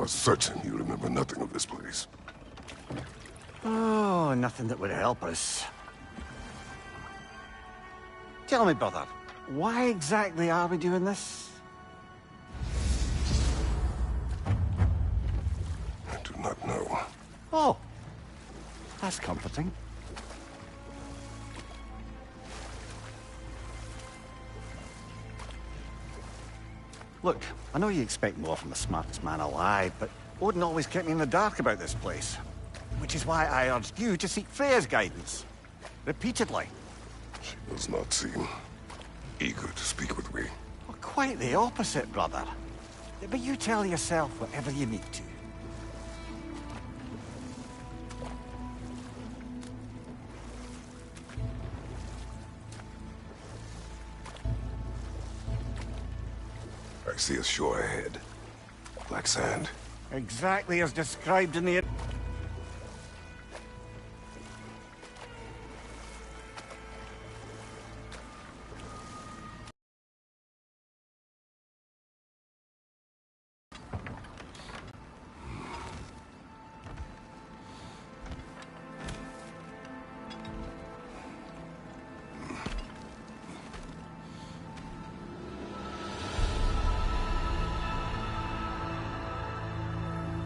certain you remember nothing of this place. Oh, nothing that would help us. Tell me, brother, why exactly are we doing this? I do not know. Oh, that's comforting. Look, I know you expect more from the smartest man alive, but Odin always kept me in the dark about this place. Which is why I urged you to seek Freya's guidance. Repeatedly. She does not seem eager to speak with me. Well, quite the opposite, brother. But you tell yourself whatever you need to. I see a shore ahead. Black sand. Exactly as described in the...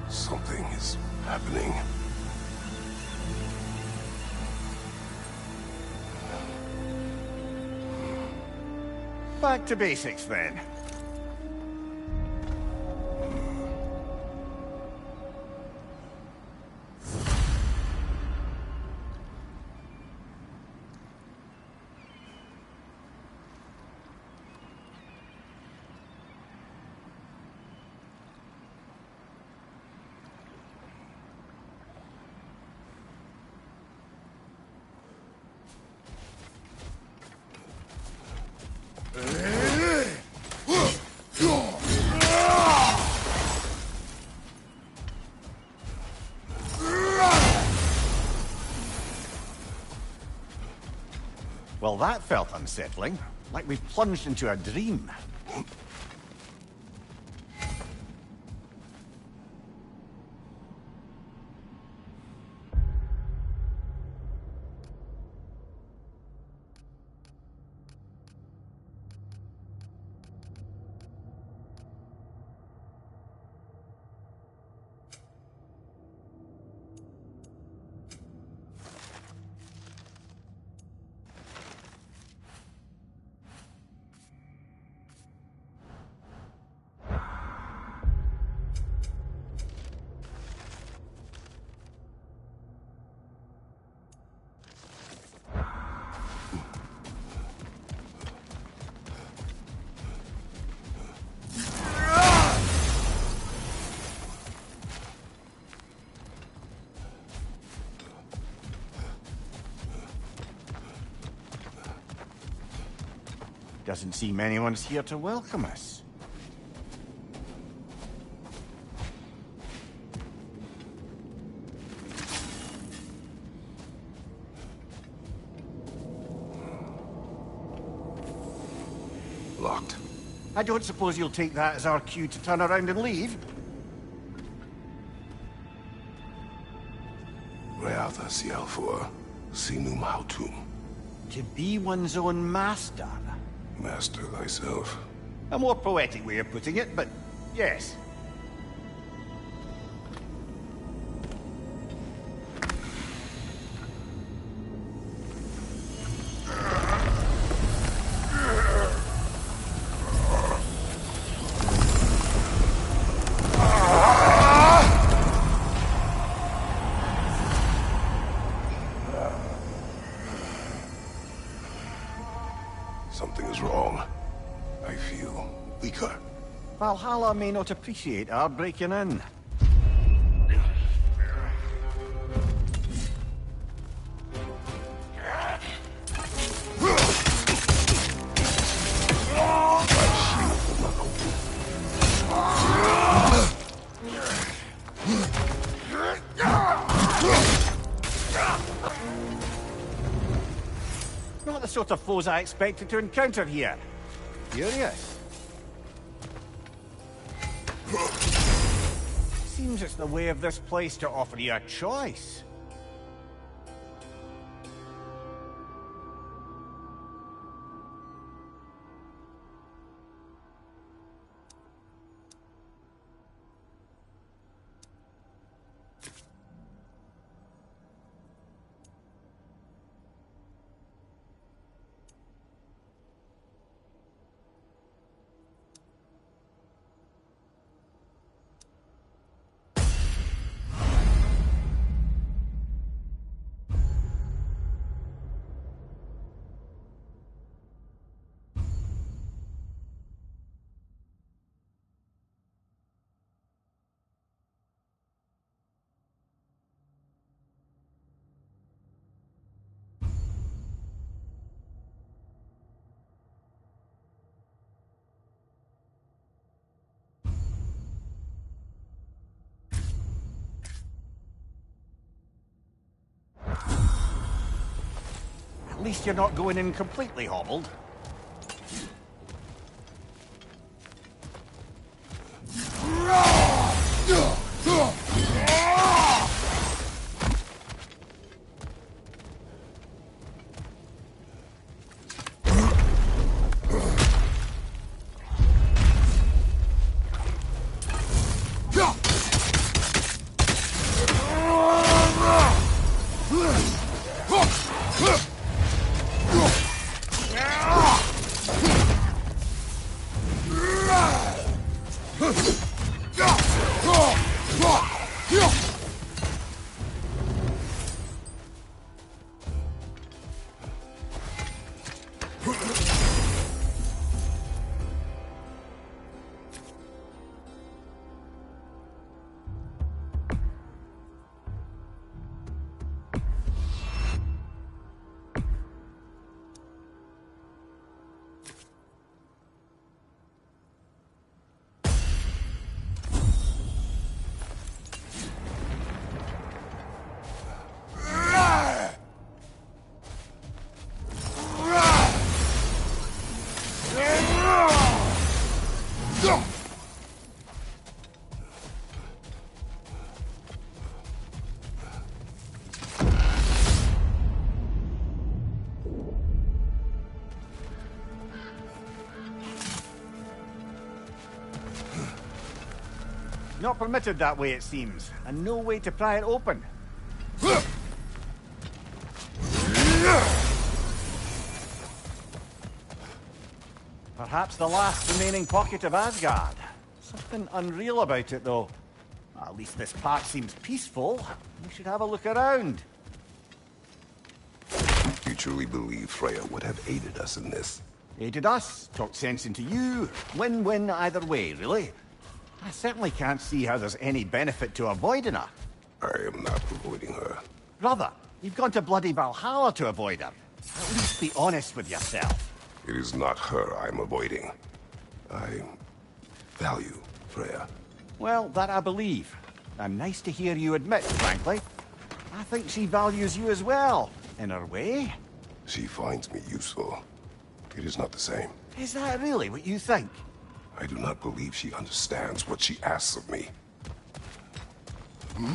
Something is happening. Back to basics, then. Well, that felt unsettling. Like we plunged into a dream. Doesn't seem anyone's here to welcome us. Locked. I don't suppose you'll take that as our cue to turn around and leave? Reatha Sialfor, Sinum Hautum. To be one's own master. Master thyself. A more poetic way of putting it, but yes. Something is wrong. I feel weaker. Valhalla may not appreciate our breaking in. Not the sort of foes I expected to encounter here. Curious. Seems it's the way of this place to offer you a choice. At least you're not going in completely hobbled. Not permitted that way, it seems, and no way to pry it open. Perhaps the last remaining pocket of Asgard. Something unreal about it, though. At least this part seems peaceful. We should have a look around. You truly believe Freya would have aided us in this? Aided us, talked sense into you. Win-win either way, really. I certainly can't see how there's any benefit to avoiding her. I am not avoiding her. Brother, you've gone to bloody Valhalla to avoid her. At least be honest with yourself. It is not her I'm avoiding. I value Freya. Well, that I believe. And nice to hear you admit, frankly. I think she values you as well, in her way. She finds me useful. It is not the same. Is that really what you think? I do not believe she understands what she asks of me. Hmm?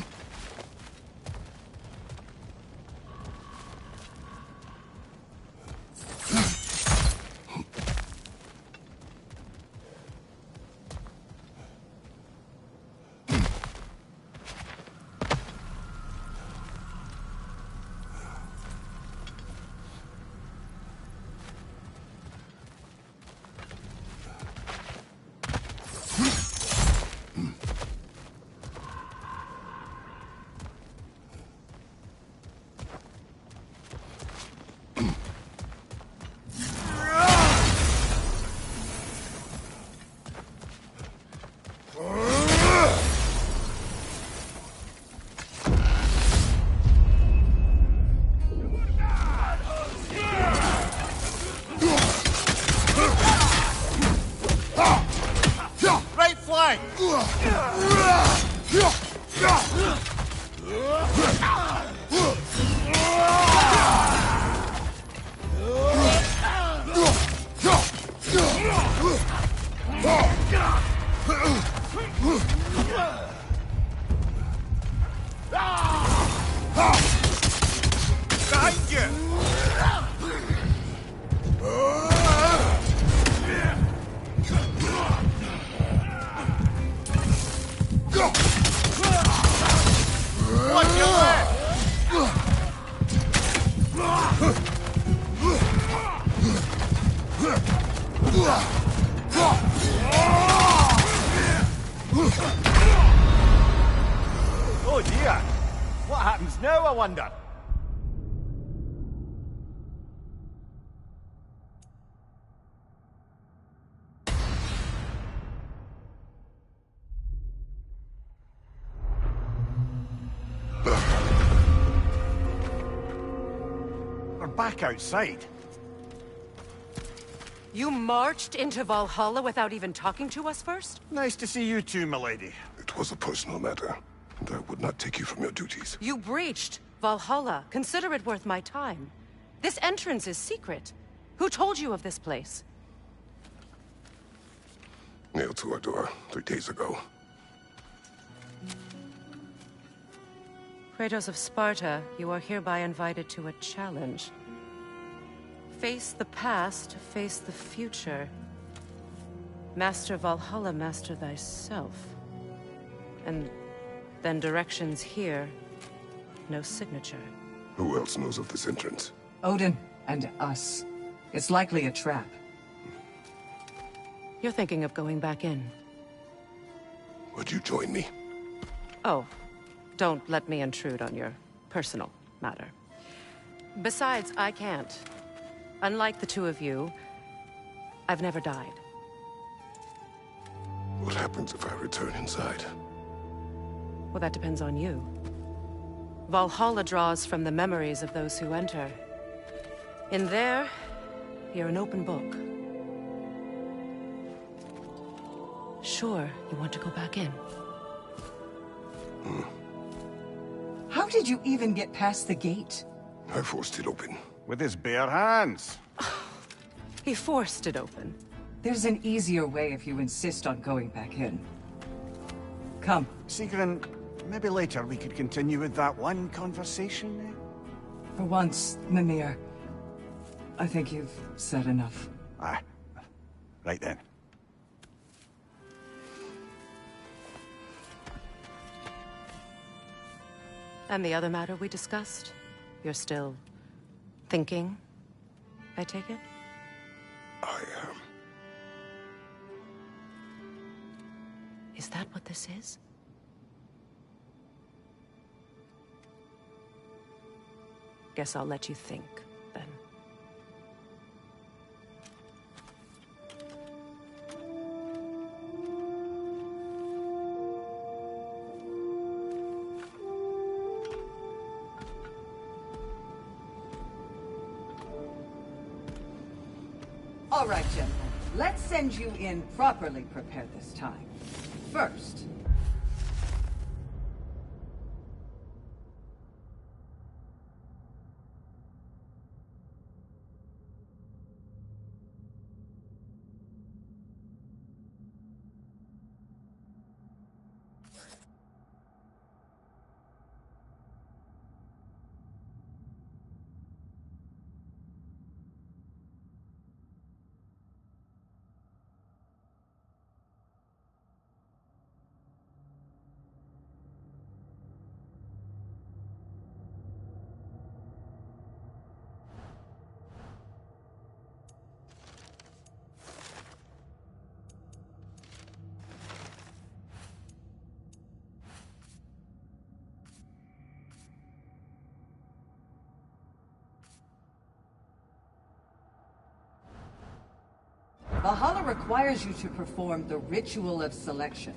Oh dear! What happens now, I wonder? We're back outside. You marched into Valhalla without even talking to us first? Nice to see you too, milady. It was a personal matter, and I would not take you from your duties. You breached Valhalla. Consider it worth my time. This entrance is secret. Who told you of this place? Nailed to our door 3 days ago. Kratos of Sparta, you are hereby invited to a challenge. Face the past, face the future. Master Valhalla, master thyself. And then directions here, no signature. Who else knows of this entrance? Odin and us. It's likely a trap. You're thinking of going back in. Would you join me? Oh, don't let me intrude on your personal matter. Besides, I can't. Unlike the two of you, I've never died. What happens if I return inside? Well, that depends on you. Valhalla draws from the memories of those who enter. In there, you're an open book. Sure, you want to go back in. How did you even get past the gate? I forced it open. With his bare hands. He forced it open. There's an easier way if you insist on going back in. Come. Sigrun, maybe later we could continue with that one conversation, eh? For once, Mimir. I think you've said enough. Aye. Right then. And the other matter we discussed? You're still thinking, I take it? I am. Is that what this is? Guess I'll let you think, then. All right, gentlemen. Let's send you in properly prepared this time. First, Valhalla requires you to perform the ritual of selection.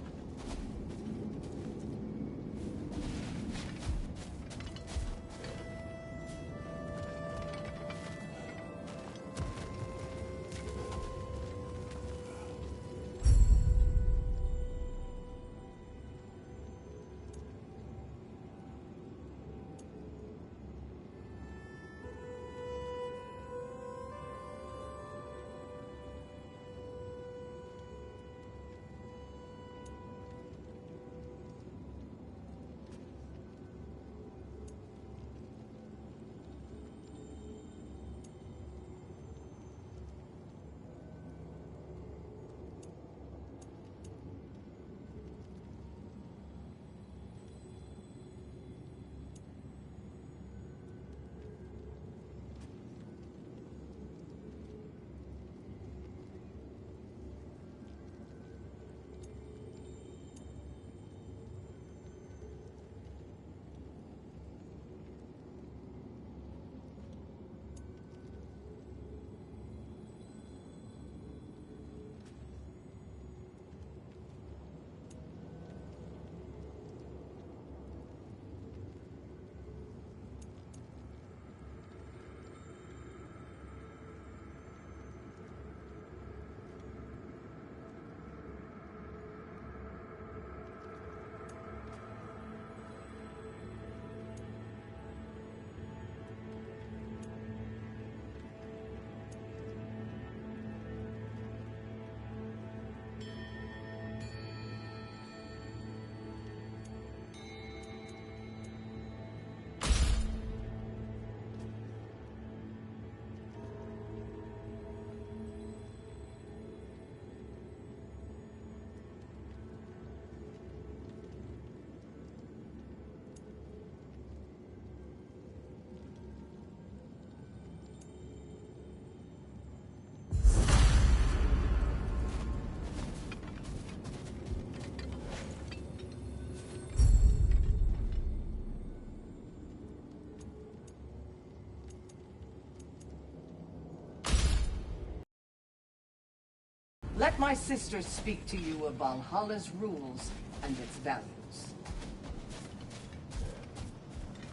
Let my sisters speak to you of Valhalla's rules and its values.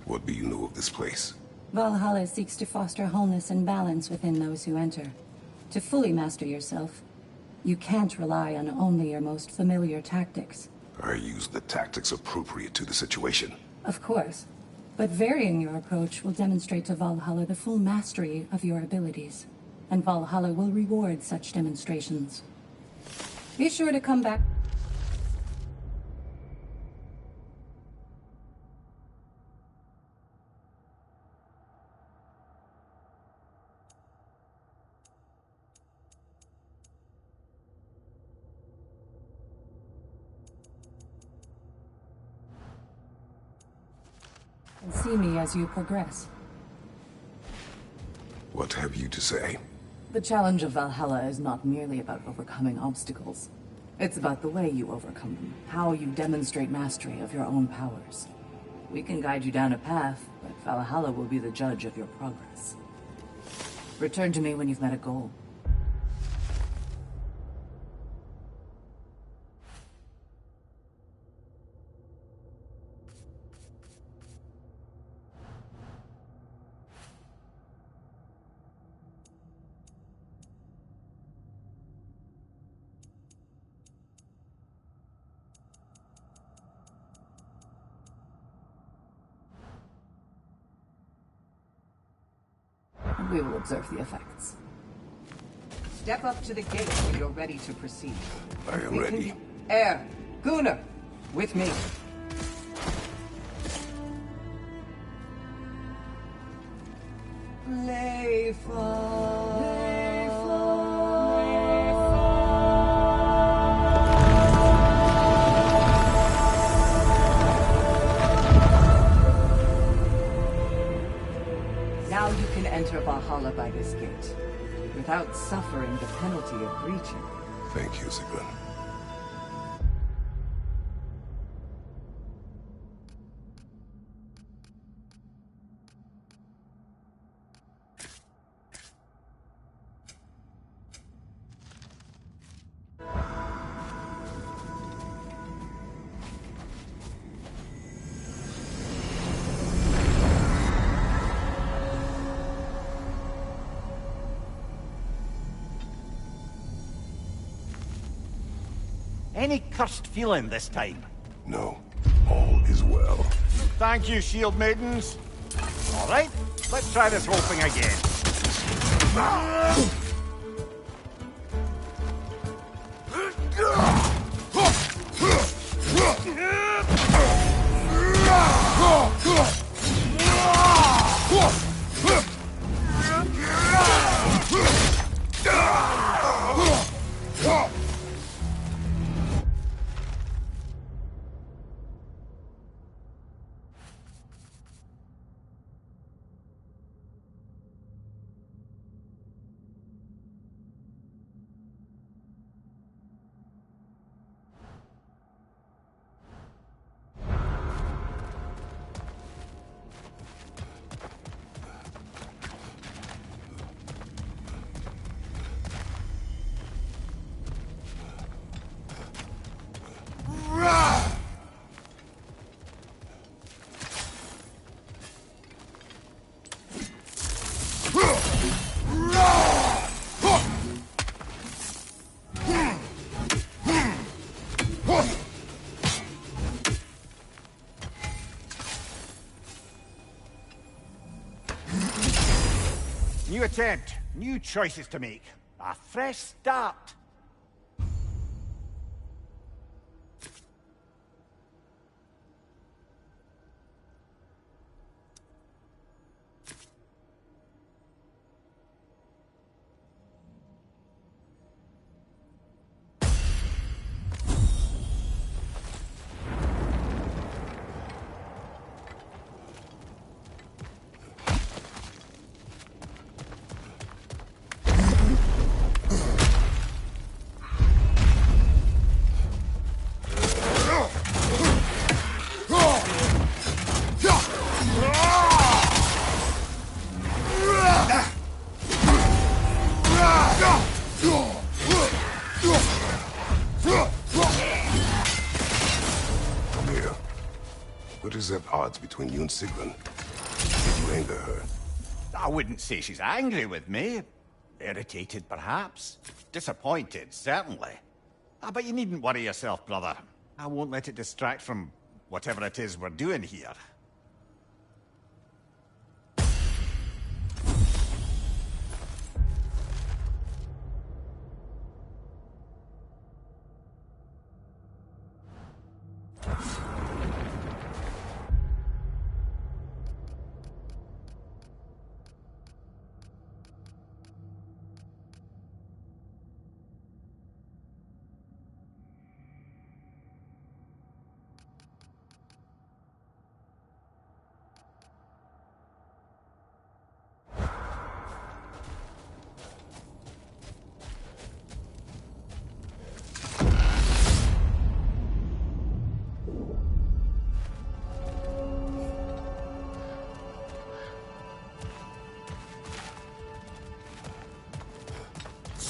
What do you know of this place? Valhalla seeks to foster wholeness and balance within those who enter. To fully master yourself, you can't rely on only your most familiar tactics. I use the tactics appropriate to the situation. Of course, but varying your approach will demonstrate to Valhalla the full mastery of your abilities, and Valhalla will reward such demonstrations. Be sure to come back. And see me as you progress. What have you to say? The challenge of Valhalla is not merely about overcoming obstacles. It's about the way you overcome them, how you demonstrate mastery of your own powers. We can guide you down a path, but Valhalla will be the judge of your progress. Return to me when you've met a goal. We will observe the effects. Step up to the gate when you're ready to proceed. I am ready. Air, Gunnar, with me. Now you can enter Valhalla by this gate, without suffering the penalty of breaching. Thank you, Sigrun. Any cursed feeling this time? No, all is well. Thank you, shield maidens. All right, let's try this whole thing again. New attempt, new choices to make. A fresh start. What is at odds between you and Sigrun? Did you anger her? I wouldn't say she's angry with me. Irritated, perhaps. Disappointed, certainly. But you needn't worry yourself, brother. I won't let it distract from whatever it is we're doing here.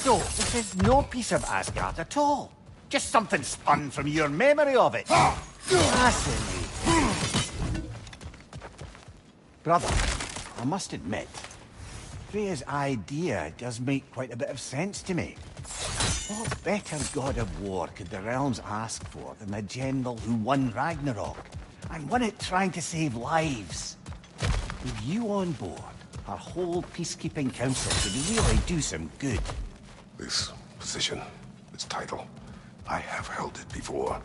So, this is no piece of Asgard at all. Just something spun from your memory of it. Fascinating. Brother, I must admit, Freya's idea does make quite a bit of sense to me. What better god of war could the realms ask for than the general who won Ragnarok, and won it trying to save lives? With you on board, our whole peacekeeping council could really do some good. This position, this title, I have held it before.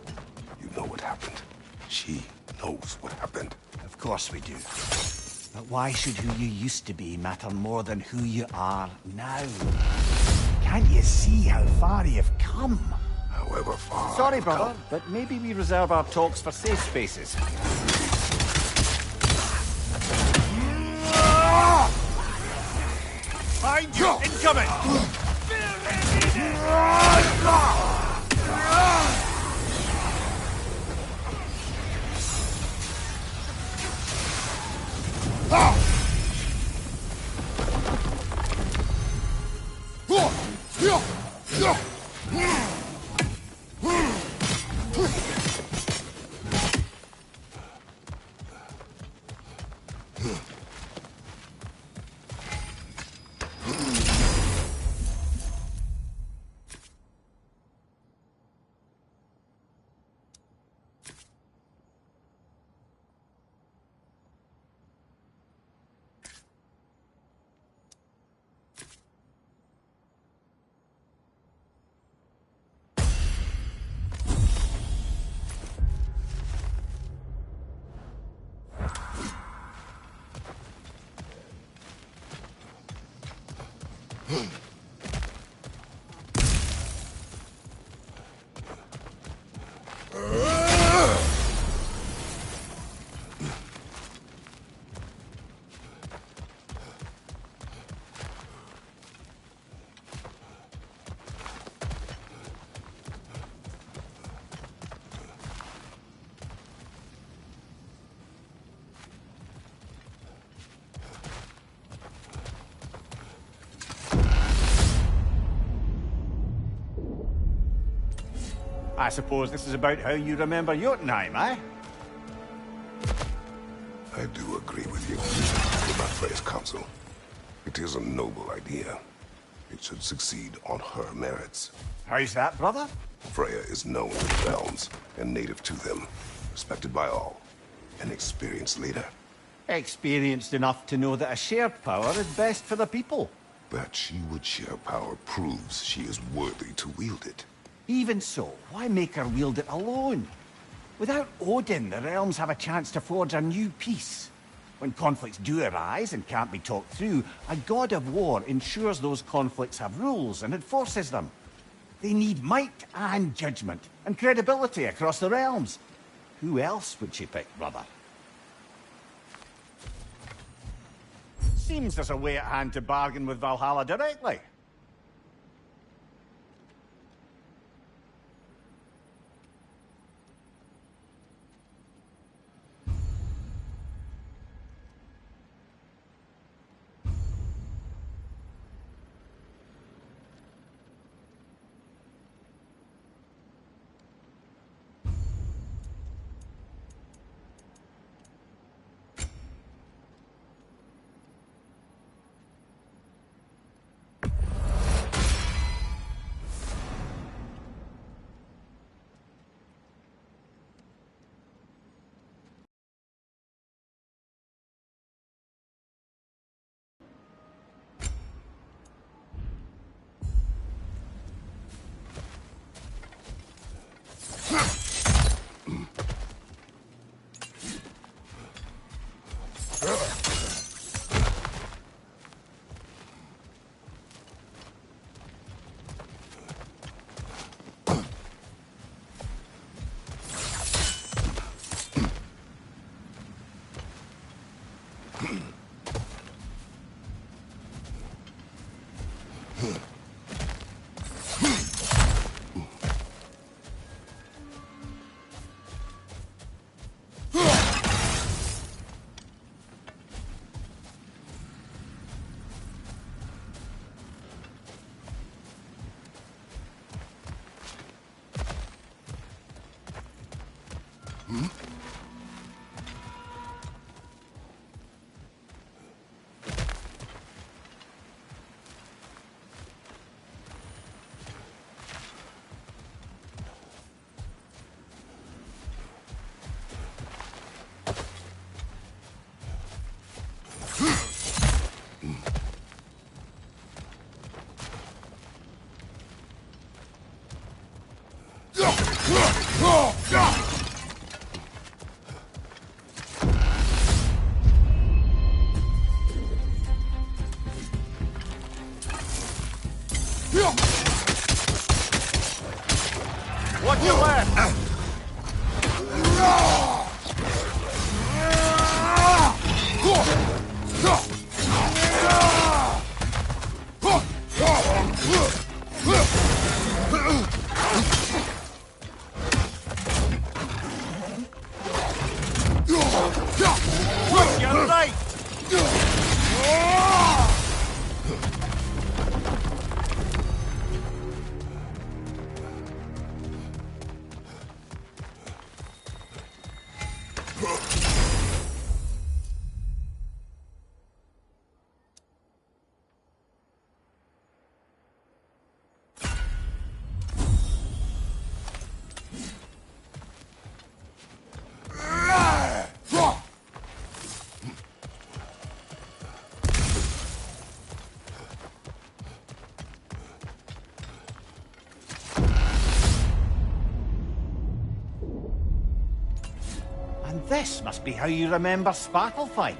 You know what happened. She knows what happened. Of course we do. But why should who you used to be matter more than who you are now? Can't you see how far you've come? However far. Sorry, I've brother, come. but maybe we reserve our talks for safe spaces. Find you! Incoming! I suppose this is about how you remember Jotunheim, eh? I do agree with you about Freya's counsel. It is a noble idea. It should succeed on her merits. How's that, brother? Freya is known to the realms and native to them, respected by all, an experienced leader. Experienced enough to know that a shared power is best for the people. That she would share power proves she is worthy to wield it. Even so, why make her wield it alone? Without Odin, the realms have a chance to forge a new peace. When conflicts do arise and can't be talked through, a god of war ensures those conflicts have rules and enforces them. They need might and judgment, and credibility across the realms. Who else would she pick, brother? Seems there's a way at hand to bargain with Valhalla directly. Watch your left! Watch your right! And this must be how you remember Svartalfheim.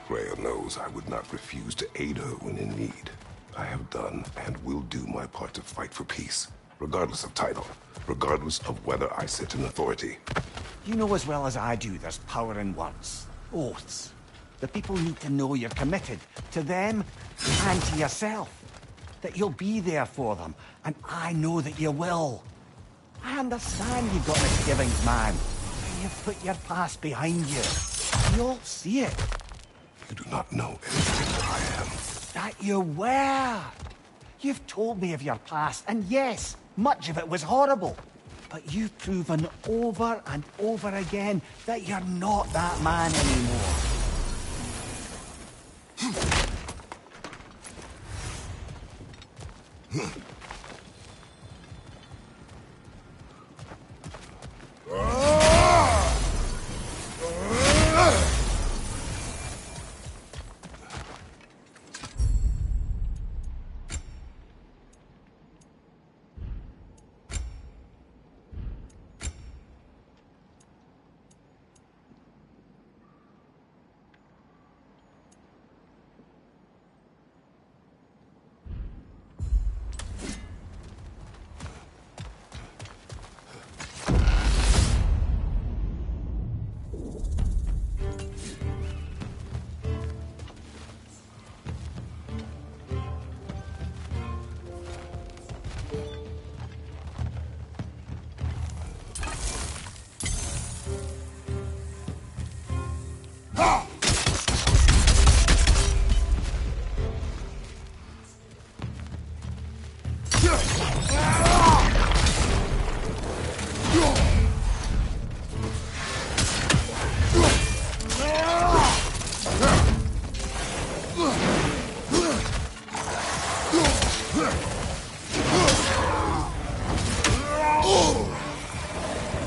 Freya knows I would not refuse to aid her when in need. I have done and will do my part to fight for peace, regardless of title, regardless of whether I sit in authority. You know as well as I do there's power in words, oaths. The people need to know you're committed, to them and to yourself. That you'll be there for them, and I know that you will. I understand you've got misgivings, man. You've put your past behind you. We all see it. You do not know anything that I am. That you were. You've told me of your past, and yes, much of it was horrible. But you've proven over and over again that you're not that man anymore.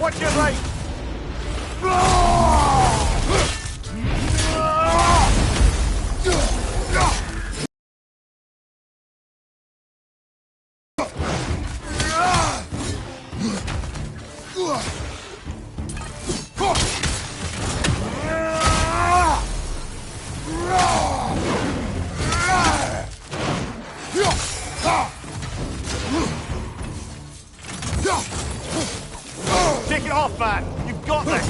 Watch your right! Take it off, man! You've got this!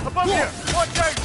Above you! Watch out!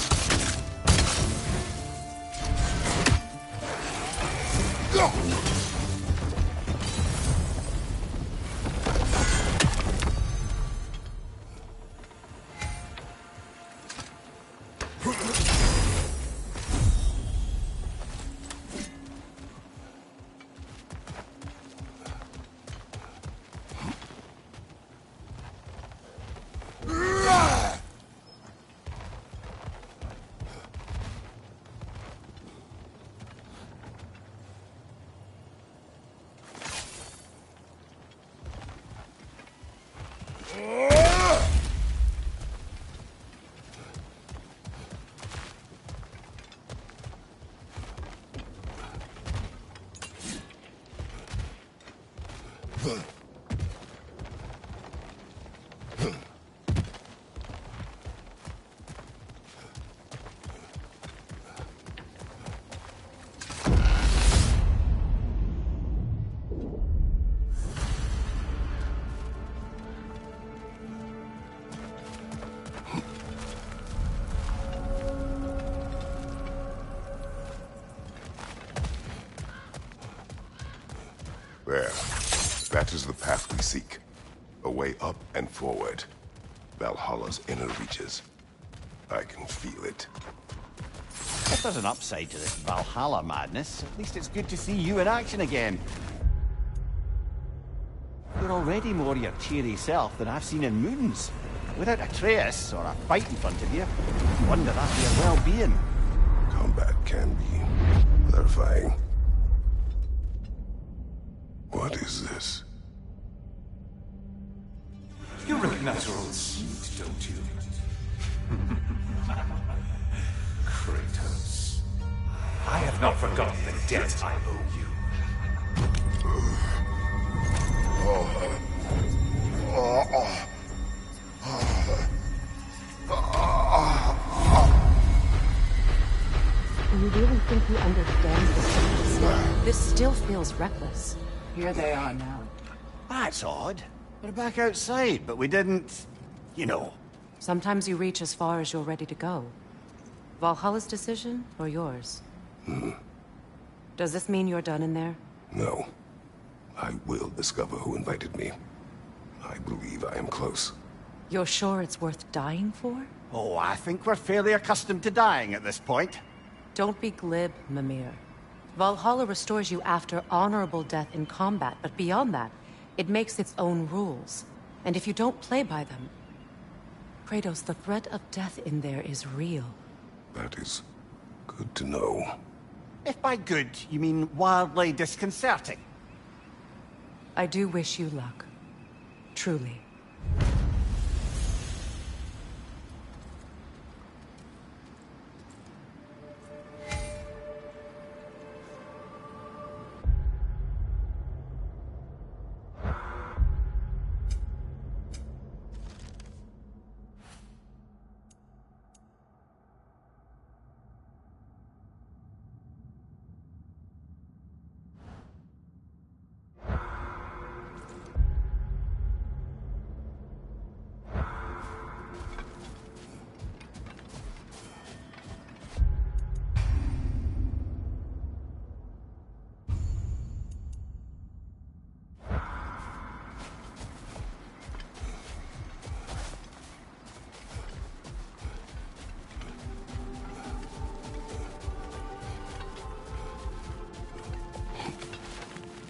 There. That is the path we seek. A way up and forward. Valhalla's inner reaches. I can feel it. If there's an upside to this Valhalla madness, at least it's good to see you in action again. You're already more your cheery self than I've seen in moons. Without Atreus or a fight in front of you, I wonder after your well-being. Combat can be clarifying. What is this? You recognize your old suit, don't you? Kratos. I have not forgotten the debt I owe you. Do you really think he understands the stakes? This still feels reckless. Here they are now. That's odd. We're back outside, but we didn't... you know. Sometimes you reach as far as you're ready to go. Valhalla's decision, or yours? Does this mean you're done in there? No. I will discover who invited me. I believe I am close. You're sure it's worth dying for? Oh, I think we're fairly accustomed to dying at this point. Don't be glib, Mimir. Valhalla restores you after honorable death in combat, but beyond that, it makes its own rules. And if you don't play by them... Kratos, the threat of death in there is real. That is good to know. If by good, you mean wildly disconcerting. I do wish you luck. Truly.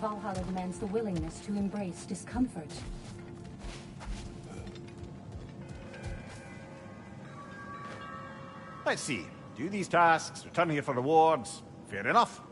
Valhalla demands the willingness to embrace discomfort. Let's see. Do these tasks, return here for rewards. Fair enough.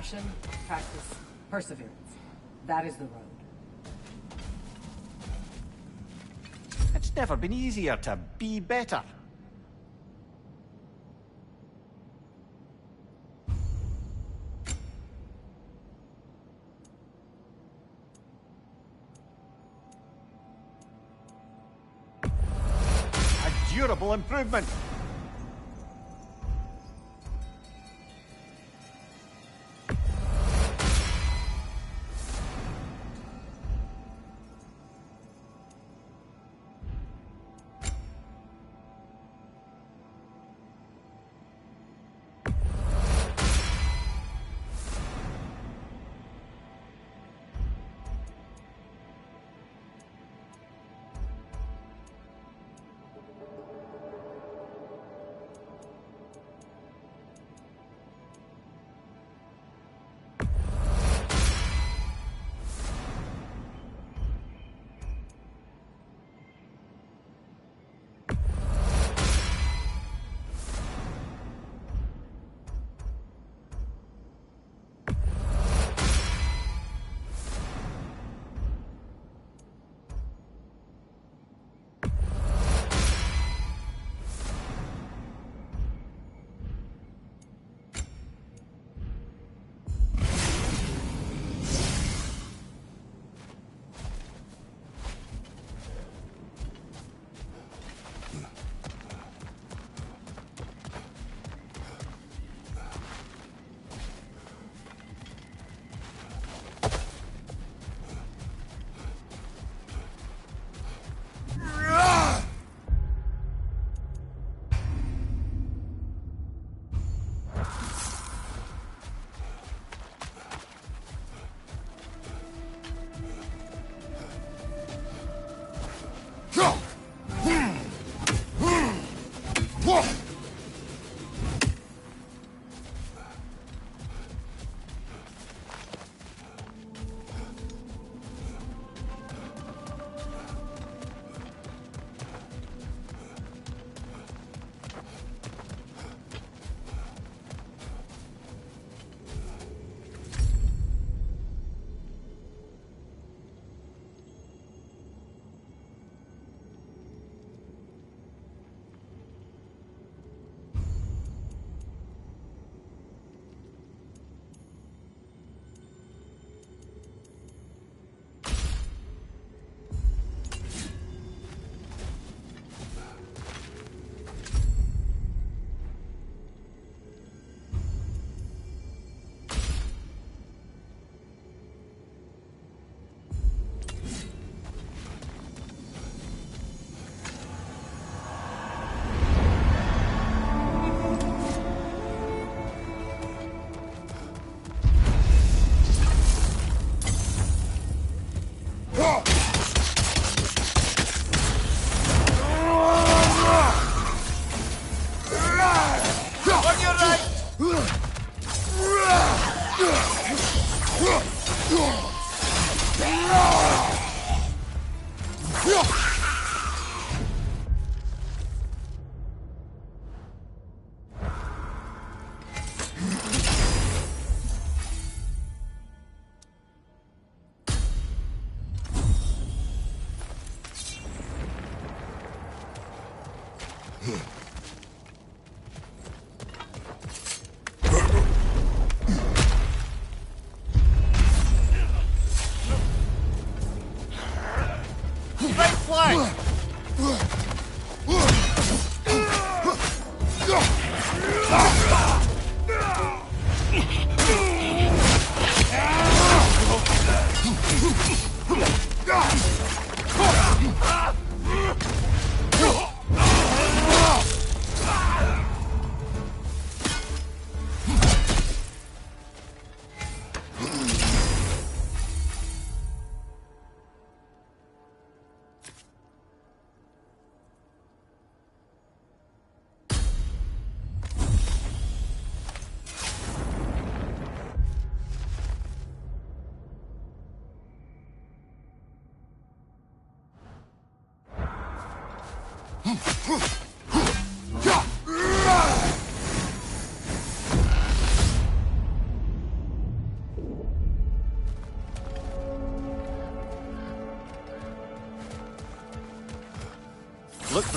action, practice perseverance. That is the road. It's never been easier to be better. A durable improvement.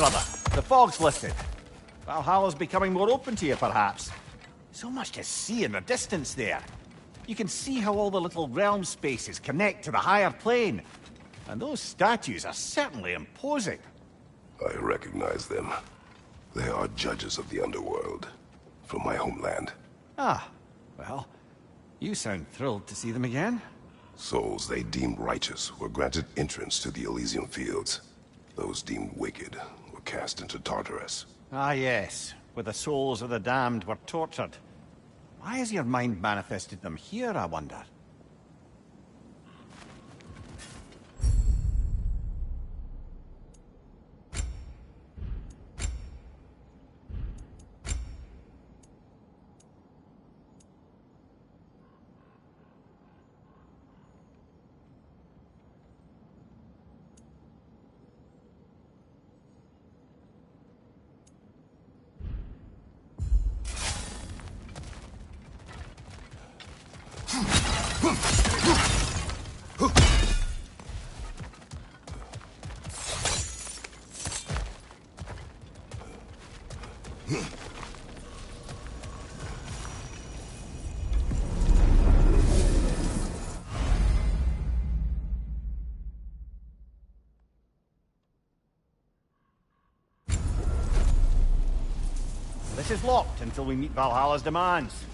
brother. The fog's lifted. Valhalla's becoming more open to you, perhaps. So much to see in the distance there. You can see how all the little realm spaces connect to the higher plane. And those statues are certainly imposing. I recognize them. They are judges of the underworld. From my homeland. Ah, well, you sound thrilled to see them again. Souls they deemed righteous were granted entrance to the Elysium Fields. Those deemed wicked were cast into Tartarus. Ah, yes, where the souls of the damned were tortured. Why has your mind manifested them here, I wonder? This is locked until we meet Valhalla's demands.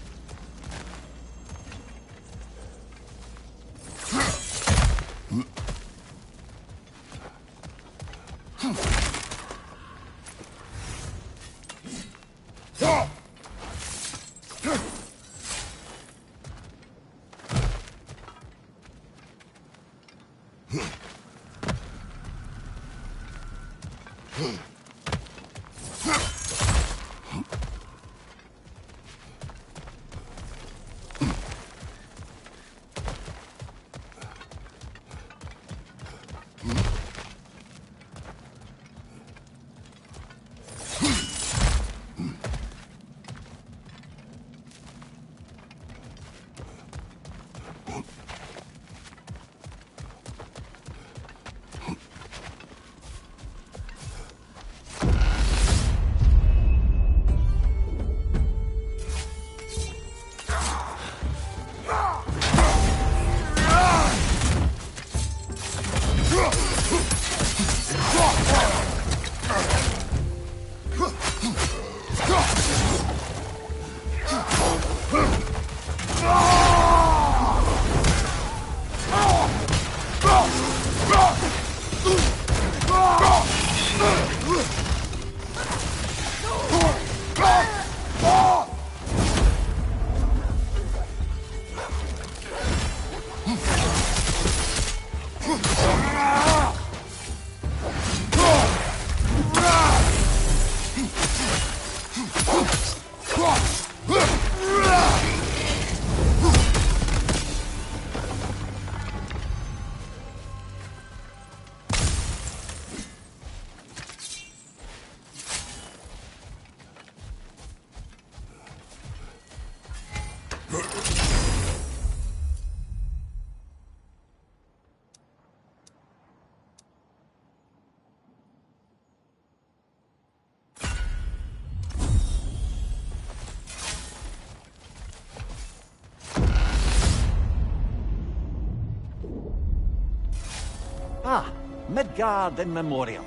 Ah, Midgard in memoriam.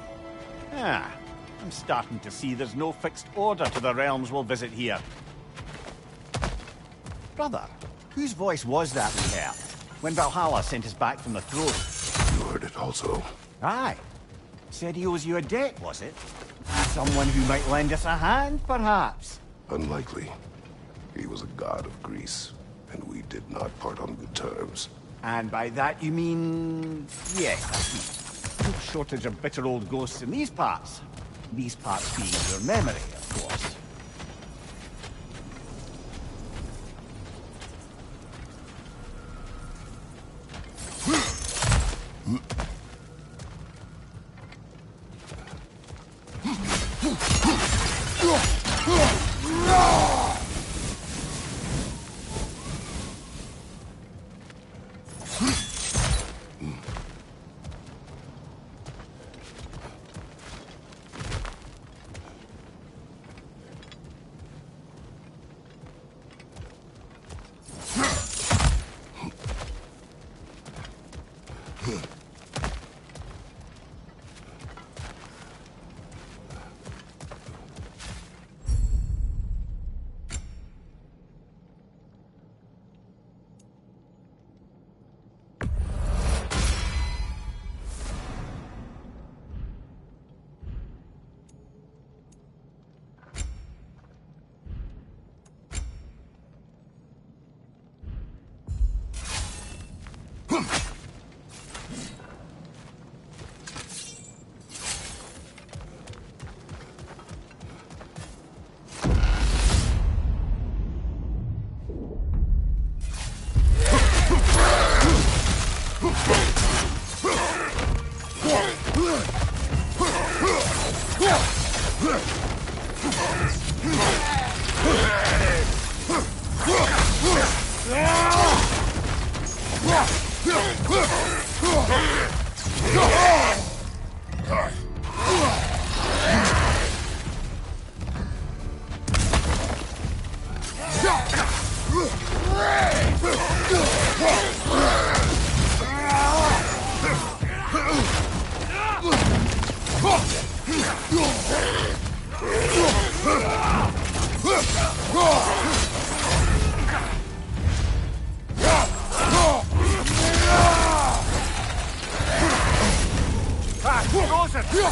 Ah, I'm starting to see there's no fixed order to the realms we'll visit here. Brother, whose voice was that we heard when Valhalla sent us back from the throne? You heard it also. Aye. Said he owes you a debt, was it? Someone who might lend us a hand, perhaps? Unlikely. He was a god of Greece, and we did not part on good terms. And by that you mean... yes, I see. No shortage of bitter old ghosts in these parts. These parts being your memory, of course.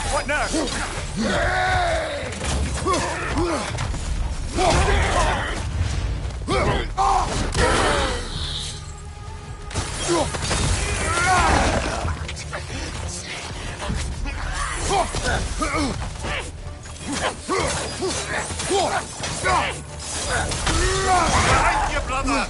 What now? Behind you, brother!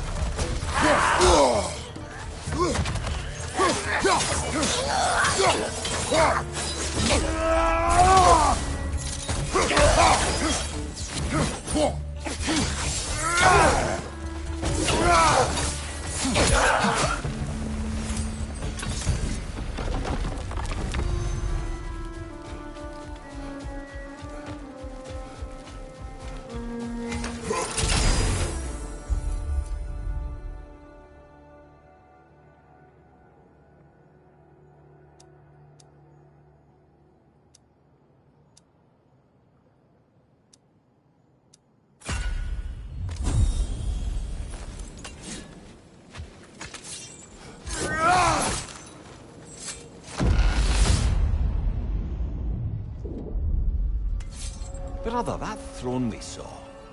Brother, that throne we saw,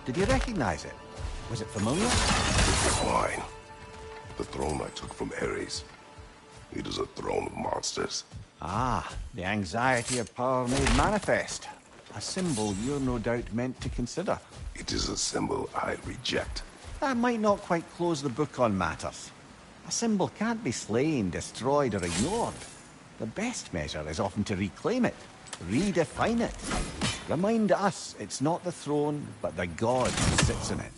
did you recognize it? Was it familiar? It's mine. The throne I took from Ares. It is a throne of monsters. Ah, the anxiety of power made manifest. A symbol you're no doubt meant to consider. It is a symbol I reject. That might not quite close the book on matters. A symbol can't be slain, destroyed, or ignored. The best measure is often to reclaim it, redefine it. Remind us it's not the throne, but the god who sits in it.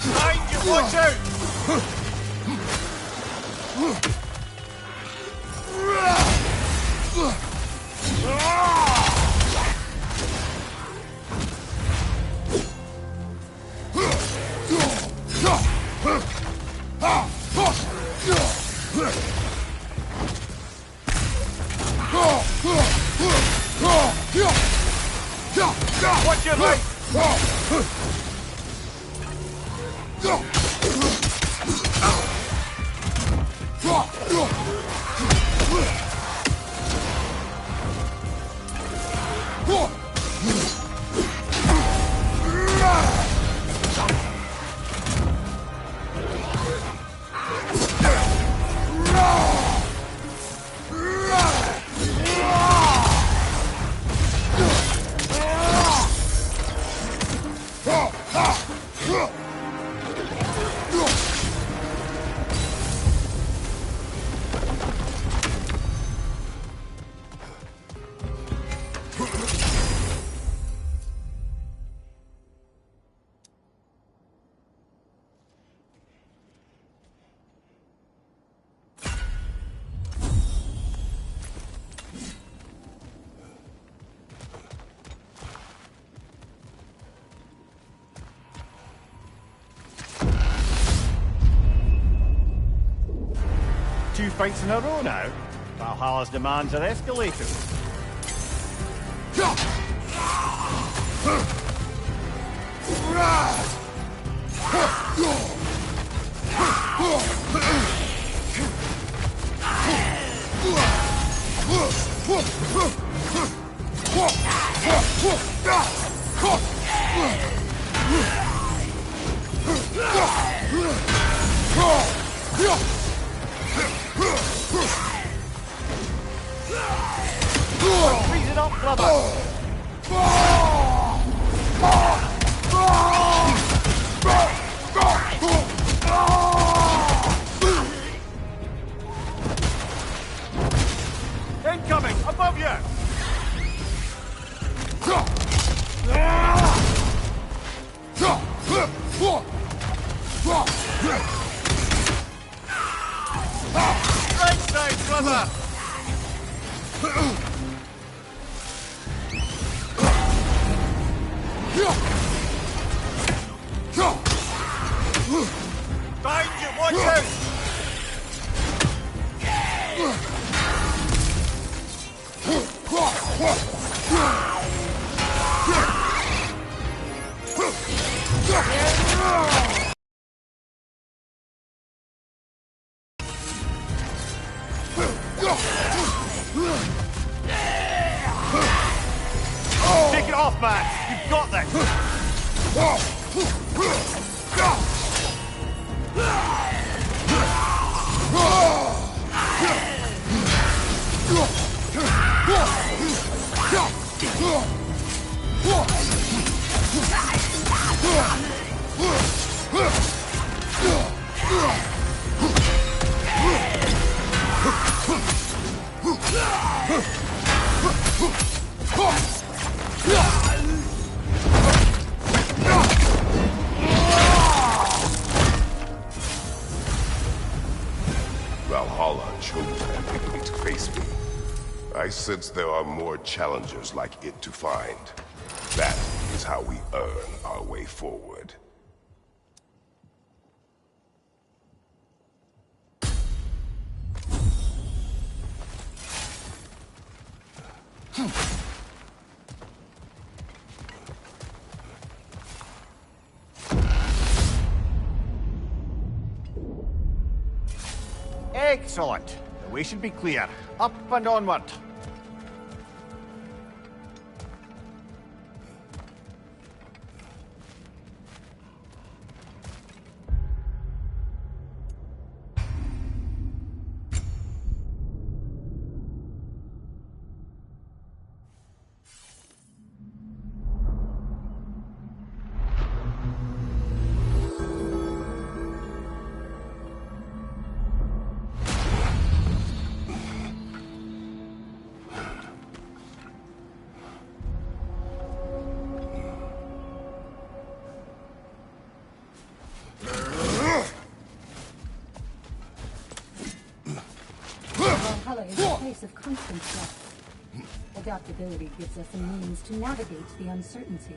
Behind you, watch out! Watch your light! fights in a row now. Valhalla's demands are escalating. Freeze it up, brother! Incoming! Above you! Right side, brother! Behind you, watch out! Take it off, man! You've got this! Valhalla chose ambiguity to face me. I sense there are more challengers like it to find. That is how we earn our way forward. Excellent. The way should be clear. Up and onward. Valhalla is a place of constant flux. Adaptability gives us a means to navigate the uncertainty.